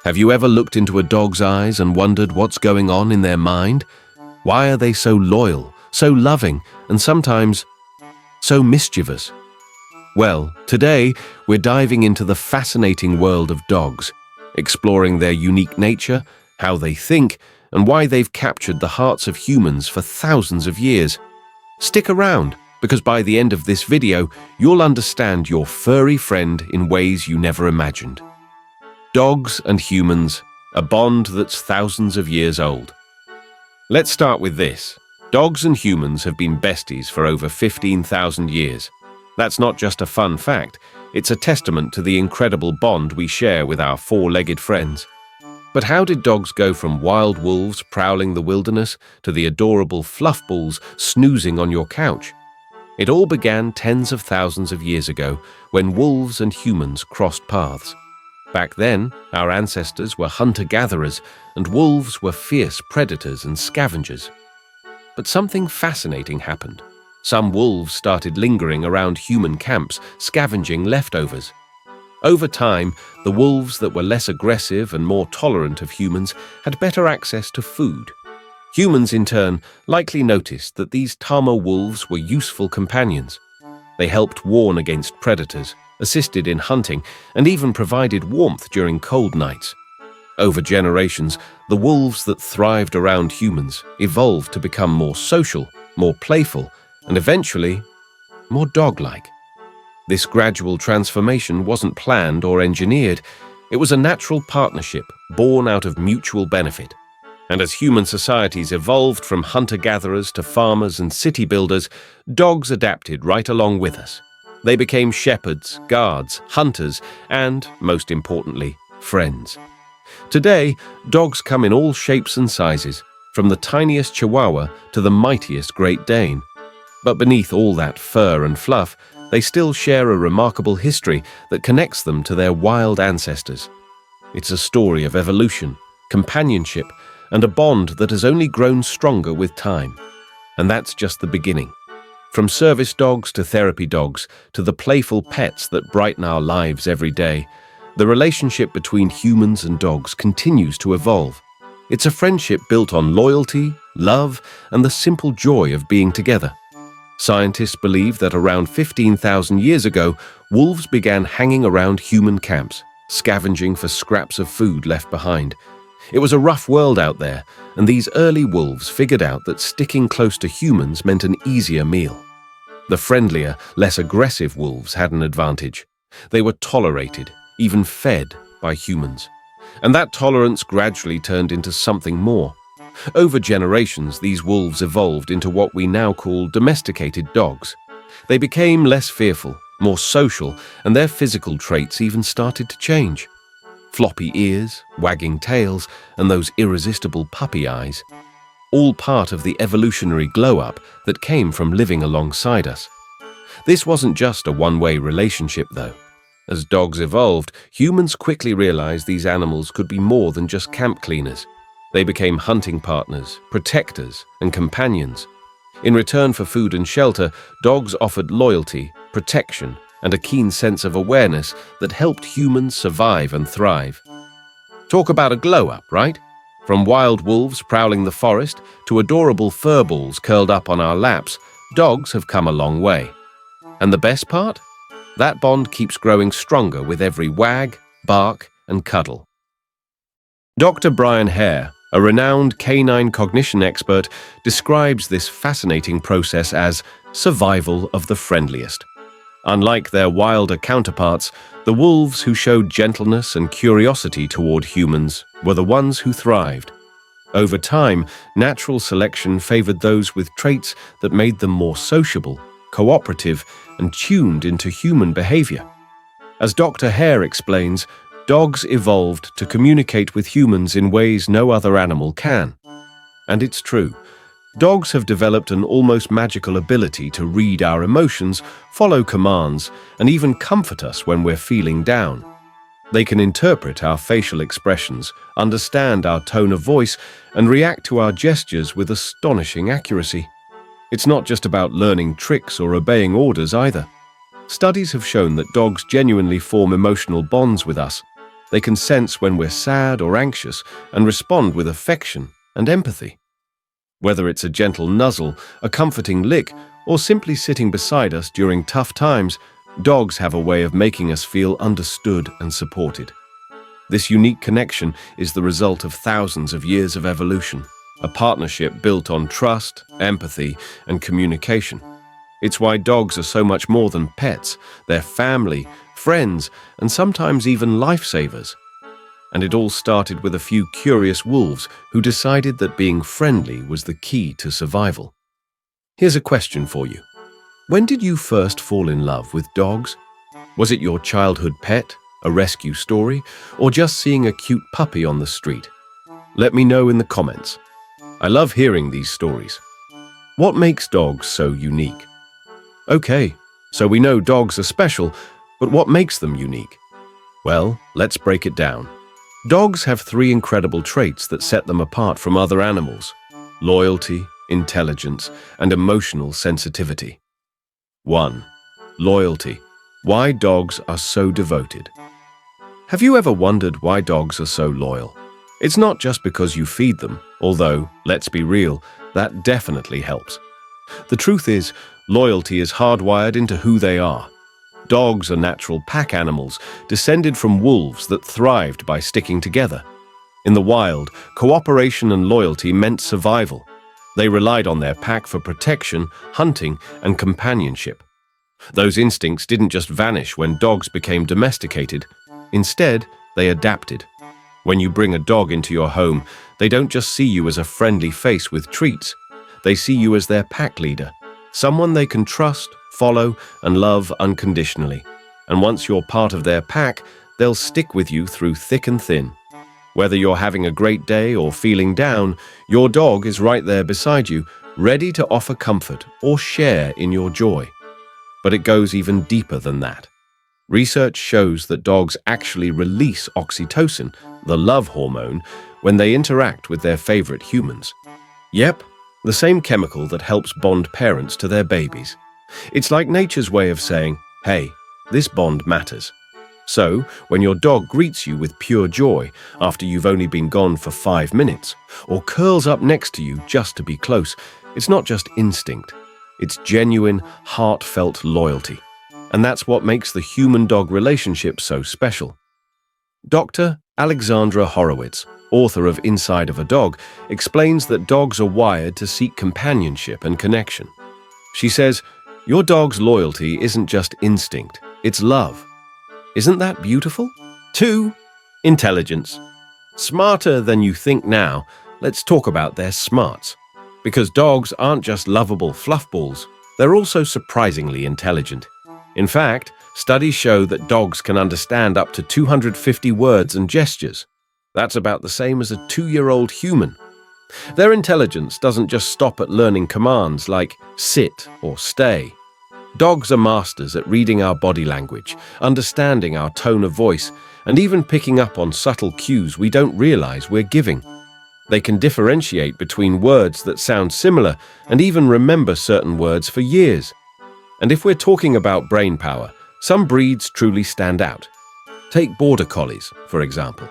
Have you ever looked into a dog's eyes and wondered what's going on in their mind? Why are they so loyal, so loving, and sometimes so mischievous? Well, today we're diving into the fascinating world of dogs, exploring their unique nature, how they think, and why they've captured the hearts of humans for thousands of years. Stick around, because by the end of this video, you'll understand your furry friend in ways you never imagined. Dogs and humans, a bond that's thousands of years old. Let's start with this. Dogs and humans have been besties for over 15,000 years. That's not just a fun fact, it's a testament to the incredible bond we share with our four-legged friends. But how did dogs go from wild wolves prowling the wilderness to the adorable fluff balls snoozing on your couch? It all began tens of thousands of years ago when wolves and humans crossed paths. Back then, our ancestors were hunter-gatherers, and wolves were fierce predators and scavengers. But something fascinating happened. Some wolves started lingering around human camps, scavenging leftovers. Over time, the wolves that were less aggressive and more tolerant of humans had better access to food. Humans, in turn, likely noticed that these tamer wolves were useful companions. They helped warn against predators, assisted in hunting, and even provided warmth during cold nights. Over generations, the wolves that thrived around humans evolved to become more social, more playful, and eventually, more dog-like. This gradual transformation wasn't planned or engineered. It was a natural partnership born out of mutual benefit. And as human societies evolved from hunter-gatherers to farmers and city builders, dogs adapted right along with us. They became shepherds, guards, hunters, and, most importantly, friends. Today, dogs come in all shapes and sizes, from the tiniest Chihuahua to the mightiest Great Dane. But beneath all that fur and fluff, they still share a remarkable history that connects them to their wild ancestors. It's a story of evolution, companionship, and a bond that has only grown stronger with time. And that's just the beginning. From service dogs to therapy dogs to the playful pets that brighten our lives every day, the relationship between humans and dogs continues to evolve. It's a friendship built on loyalty, love, and the simple joy of being together. Scientists believe that around 15,000 years ago, wolves began hanging around human camps, scavenging for scraps of food left behind. It was a rough world out there, and these early wolves figured out that sticking close to humans meant an easier meal. The friendlier, less aggressive wolves had an advantage. They were tolerated, even fed, by humans. And that tolerance gradually turned into something more. Over generations, these wolves evolved into what we now call domesticated dogs. They became less fearful, more social, and their physical traits even started to change. Floppy ears, wagging tails, and those irresistible puppy eyes. All part of the evolutionary glow-up that came from living alongside us. This wasn't just a one-way relationship, though. As dogs evolved, humans quickly realized these animals could be more than just camp cleaners. They became hunting partners, protectors, and companions. In return for food and shelter, dogs offered loyalty, protection, and a keen sense of awareness that helped humans survive and thrive. Talk about a glow-up, right? From wild wolves prowling the forest to adorable furballs curled up on our laps, dogs have come a long way. And the best part? That bond keeps growing stronger with every wag, bark, and cuddle. Dr. Brian Hare, a renowned canine cognition expert, describes this fascinating process as survival of the friendliest. Unlike their wilder counterparts, the wolves who showed gentleness and curiosity toward humans were the ones who thrived. Over time, natural selection favored those with traits that made them more sociable, cooperative, and tuned into human behavior. As Dr. Hare explains, dogs evolved to communicate with humans in ways no other animal can. And it's true. Dogs have developed an almost magical ability to read our emotions, follow commands, and even comfort us when we're feeling down. They can interpret our facial expressions, understand our tone of voice, and react to our gestures with astonishing accuracy. It's not just about learning tricks or obeying orders either. Studies have shown that dogs genuinely form emotional bonds with us. They can sense when we're sad or anxious and respond with affection and empathy. Whether it's a gentle nuzzle, a comforting lick, or simply sitting beside us during tough times, dogs have a way of making us feel understood and supported. This unique connection is the result of thousands of years of evolution, a partnership built on trust, empathy, and communication. It's why dogs are so much more than pets. They're family, friends, and sometimes even lifesavers. And it all started with a few curious wolves who decided that being friendly was the key to survival. Here's a question for you. When did you first fall in love with dogs? Was it your childhood pet, a rescue story, or just seeing a cute puppy on the street? Let me know in the comments. I love hearing these stories. What makes dogs so unique? Okay, so we know dogs are special, but what makes them unique? Well, let's break it down. Dogs have 3 incredible traits that set them apart from other animals: loyalty, intelligence, and emotional sensitivity. 1. Loyalty. Why dogs are so devoted. Have you ever wondered why dogs are so loyal? It's not just because you feed them, although, let's be real, that definitely helps. The truth is, loyalty is hardwired into who they are. Dogs are natural pack animals, descended from wolves that thrived by sticking together. In the wild, cooperation and loyalty meant survival. They relied on their pack for protection, hunting, and companionship. Those instincts didn't just vanish when dogs became domesticated. Instead, they adapted. When you bring a dog into your home, they don't just see you as a friendly face with treats. They see you as their pack leader, someone they can trust, follow, and love unconditionally. And once you're part of their pack, they'll stick with you through thick and thin. Whether you're having a great day or feeling down, your dog is right there beside you, ready to offer comfort or share in your joy. But it goes even deeper than that. Research shows that dogs actually release oxytocin, the love hormone, when they interact with their favorite humans. Yep, the same chemical that helps bond parents to their babies. It's like nature's way of saying, hey, this bond matters. So, when your dog greets you with pure joy after you've only been gone for 5 minutes, or curls up next to you just to be close, it's not just instinct. It's genuine, heartfelt loyalty. And that's what makes the human-dog relationship so special. Dr. Alexandra Horowitz, author of Inside of a Dog, explains that dogs are wired to seek companionship and connection. She says, your dog's loyalty isn't just instinct, it's love. Isn't that beautiful? 2. Intelligence. Smarter than you think now, let's talk about their smarts. Because dogs aren't just lovable fluffballs, they're also surprisingly intelligent. In fact, studies show that dogs can understand up to 250 words and gestures. That's about the same as a 2-year-old human. Their intelligence doesn't just stop at learning commands like sit or stay. Dogs are masters at reading our body language, understanding our tone of voice, and even picking up on subtle cues we don't realize we're giving. They can differentiate between words that sound similar and even remember certain words for years. And if we're talking about brain power, some breeds truly stand out. Take border collies, for example.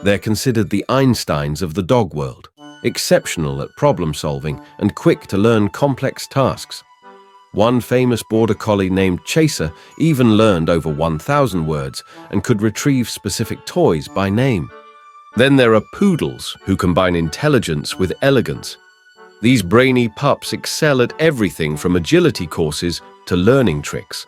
They're considered the Einsteins of the dog world, exceptional at problem solving and quick to learn complex tasks. One famous border collie named Chaser even learned over 1,000 words and could retrieve specific toys by name. Then there are poodles who combine intelligence with elegance. These brainy pups excel at everything from agility courses to learning tricks.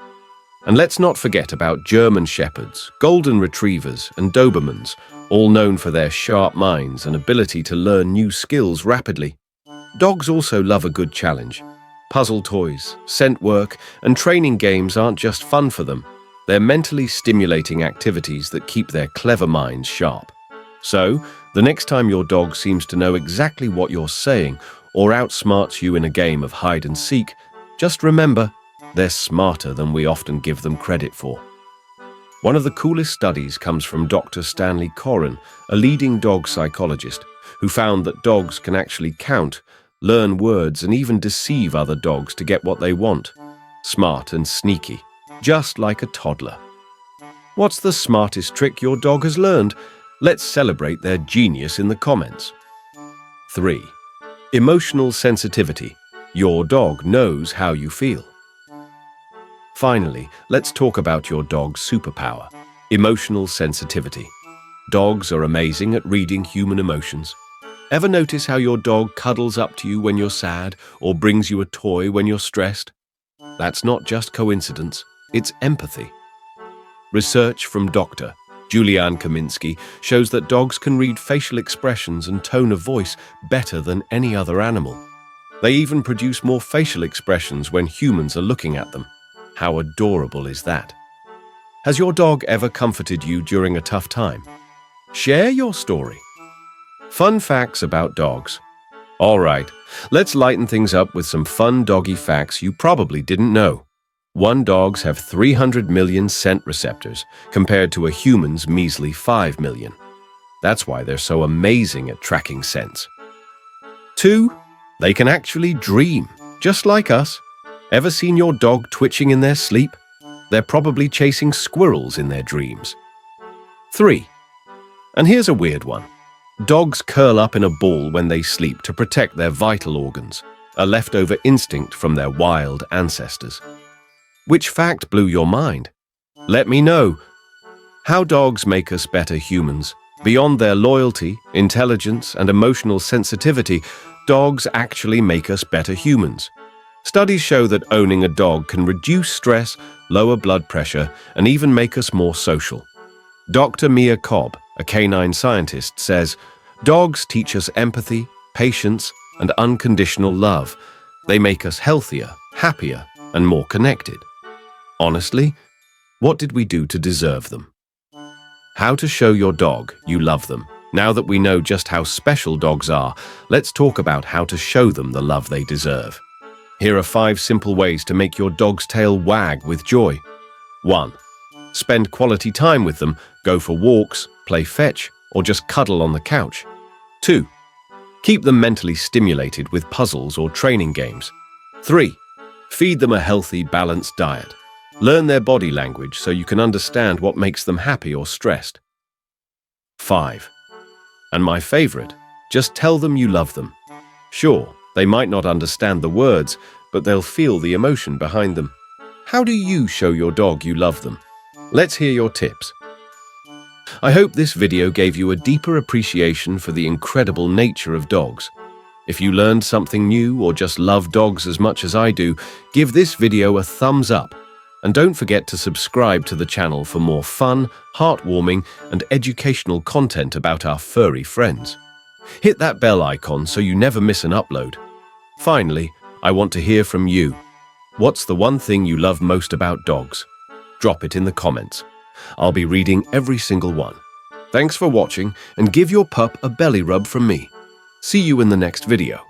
And let's not forget about German Shepherds, Golden Retrievers, and Dobermans, all known for their sharp minds and ability to learn new skills rapidly. Dogs also love a good challenge. Puzzle toys, scent work, and training games aren't just fun for them. They're mentally stimulating activities that keep their clever minds sharp. So, the next time your dog seems to know exactly what you're saying or outsmarts you in a game of hide and seek, just remember, they're smarter than we often give them credit for. One of the coolest studies comes from Dr. Stanley Coren, a leading dog psychologist, who found that dogs can actually count, learn words, and even deceive other dogs to get what they want. Smart and sneaky, just like a toddler. What's the smartest trick your dog has learned? Let's celebrate their genius in the comments. 3. Emotional sensitivity. Your dog knows how you feel. Finally, let's talk about your dog's superpower, emotional sensitivity. Dogs are amazing at reading human emotions. Ever notice how your dog cuddles up to you when you're sad or brings you a toy when you're stressed? That's not just coincidence, it's empathy. Research from Dr. Julian Kaminsky shows that dogs can read facial expressions and tone of voice better than any other animal. They even produce more facial expressions when humans are looking at them. How adorable is that? Has your dog ever comforted you during a tough time? Share your story. Fun facts about dogs. All right, let's lighten things up with some fun doggy facts you probably didn't know. Dogs have 300 million scent receptors compared to a human's measly 5 million. That's why they're so amazing at tracking scents. 2. They can actually dream, just like us. Ever seen your dog twitching in their sleep? They're probably chasing squirrels in their dreams. 3. And here's a weird one. Dogs curl up in a ball when they sleep to protect their vital organs, a leftover instinct from their wild ancestors. Which fact blew your mind? Let me know. How dogs make us better humans. Beyond their loyalty, intelligence, and emotional sensitivity, dogs actually make us better humans. Studies show that owning a dog can reduce stress, lower blood pressure, and even make us more social. Dr. Mia Cobb, a canine scientist, says, "Dogs teach us empathy, patience, and unconditional love. They make us healthier, happier, and more connected." Honestly, what did we do to deserve them? How to show your dog you love them. Now that we know just how special dogs are, let's talk about how to show them the love they deserve. Here are 5 simple ways to make your dog's tail wag with joy. 1. Spend quality time with them. Go for walks, play fetch, or just cuddle on the couch. 2. Keep them mentally stimulated with puzzles or training games. 3. Feed them a healthy, balanced diet. Learn their body language so you can understand what makes them happy or stressed. 5. And my favorite, just tell them you love them. Sure, they might not understand the words, but they'll feel the emotion behind them. How do you show your dog you love them? Let's hear your tips. I hope this video gave you a deeper appreciation for the incredible nature of dogs. If you learned something new or just love dogs as much as I do, give this video a thumbs up. And don't forget to subscribe to the channel for more fun, heartwarming, and educational content about our furry friends. Hit that bell icon so you never miss an upload. Finally, I want to hear from you. What's the one thing you love most about dogs? Drop it in the comments. I'll be reading every single one. Thanks for watching, and give your pup a belly rub from me. See you in the next video.